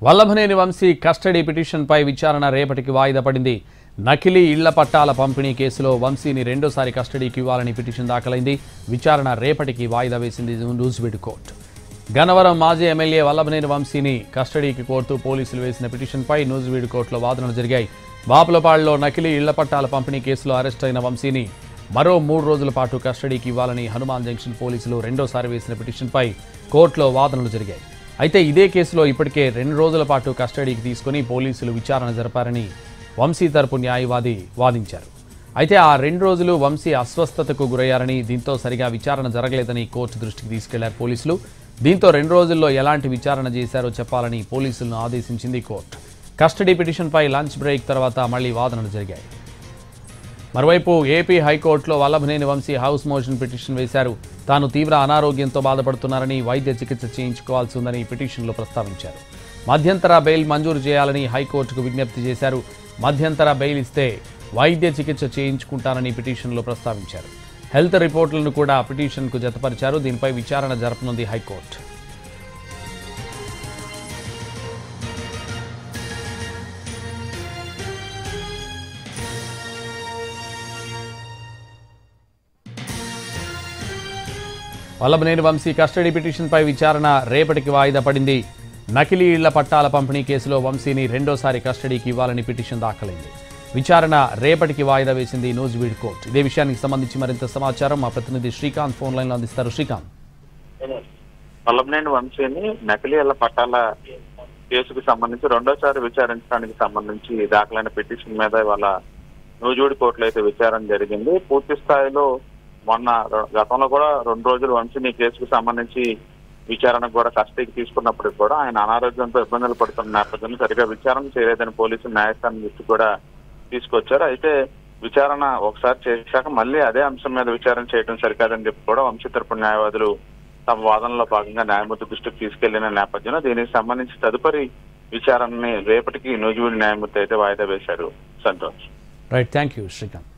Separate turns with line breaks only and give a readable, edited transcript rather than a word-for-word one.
Vallabhaneni Vamsi custody పిటిషన్పై విచారణ రేపటికి వాయిదా పడింది. నకిలీ ఇళ్ల పట్టాల పంపిణీ కేసులో వంశీని రెండోసారి కస్టడీకి ఇవ్వాలని పిటిషన్ దాఖలైంది. విచారణ రేపటికి వాయిదా వేసింది నూజివీడు కోర్టు. గన్నవరం మాజీ ఎమ్మెల్యే వల్లభనేని వంశీని కస్టడీకి కోరుతూ పోలీసులు వేసిన పిటిషన్పై నూజివీడు కోర్టులో వాదనలు జరిగాయి. బాపులపాడులో నకిలీ ఇళ్ల పట్టాల పంపిణీ కేసులో అరెస్ట్ అయిన వంశీని మరో 3 రోజుల పాటు కస్టడీకి ఇవ్వాలని హనుమాన్ జంక్షన్ పోలీసులు రెండోసారి వేసిన పిటిషన్పై కోర్టులో వాదనలు జరిగాయి. అయితే ఇదే కేసులో ఇప్పటికే 2 రోజుల పాటు కస్టడీకి తీసుకుని పోలీసులు విచారణ జరపారని వంశీ తరపు న్యాయవాది వాదించారు. అయితే ఆ 2 రోజులు వంశీ అస్వస్థతకు గురయ్యారని, దీంతో సరిగా విచారణ జరగలేదని కోర్టు దృష్టికి తీసుకెళ్లారు పోలీసులు. దీంతో 2 రోజుల్లో ఎలాంటి విచారణ చేశారో చెప్పాలని పోలీసులను ఆదేశించింది కోర్టు. కస్టడీ పిటిషన్పై లంచ్ బ్రేక్ తర్వాత మళ్లీ వాదనలు జరిగాయి. మరోవైపు ఏపీ హైకోర్టులో Vallabhaneni Vamsi house motion petition వేశారు. తాను తీవ్ర అనారోగ్యంతో బాధపడుతున్నారని, వైద్య చికిత్స చేయించుకోవాల్సి ఉందని పిటిషన్లో ప్రస్తావించారు. మధ్యంతర బెయిల్ మంజూరు చేయాలని హైకోర్టుకు విజ్ఞప్తి చేశారు. మధ్యంతర బెయిల్ ఇస్తే వైద్య చికిత్స చేయించుకుంటానని పిటిషన్లో ప్రస్తావించారు. హెల్త్ రిపోర్టులను కూడా పిటిషన్కు జతపరిచారు. దీనిపై విచారణ జరపనుంది హైకోర్టు. వల్లభనేని వంశీ కస్టడీ పిటిషన్పై విచారణ రేపటికి వాయిదా పడింది. నకిలీ ఇళ్ల పట్టాల పంపిణీ కేసులో వంశీని రెండోసారి కస్టడీకి ఇవ్వాలని పిటిషన్ దాఖలైంది. విచారణ రేపటికి వాయిదా వేసింది నూజివీడు కోర్టు. ఇదే విషయానికి సంబంధించి మరింత సమాచారం మా ప్రతినిధి శ్రీకాంత్ ఫోన్ లైన్ లో అందిస్తారు. శ్రీకాంత్,
వల్లభనేని వంశీని నకిలీ ఇళ్ల పట్టాల కేసుకు సంబంధించి రెండోసారి విచారించడానికి సంబంధించి దాఖలైన పిటిషన్ మీద ఇవాళ నూజివీడు కోర్టులో అయితే విచారణ జరిగింది. పూర్తి స్థాయిలో గతంలో కూడా 2 రోజులు వంశీని కేసుకు సంబంధించి విచారణకు కూడా కస్టడీకి తీసుకున్నప్పటికి కూడా ఆయన అనారోగ్యంతో ఇబ్బందులు పడుతున్న నేపథ్యంలో సరిగా విచారణ చేయలేదని పోలీసులు న్యాయస్థానం దృష్టి కూడా తీసుకొచ్చారు. అయితే విచారణ ఒకసారి చేశాక మళ్ళీ అదే అంశం మీద విచారణ చేయడం సరికాదని చెప్పి కూడా వంశీ తరపు న్యాయవాదులు తమ వాదనలో భాగంగా న్యాయమూర్తి దృష్టికి తీసుకెళ్లిన నేపథ్యంలో దీనికి సంబంధించి తదుపరి విచారణని రేపటికి నూజివీడు న్యాయమూర్తి అయితే వాయిదా వేశారు. Santosh.
Right, thank you Srikanth.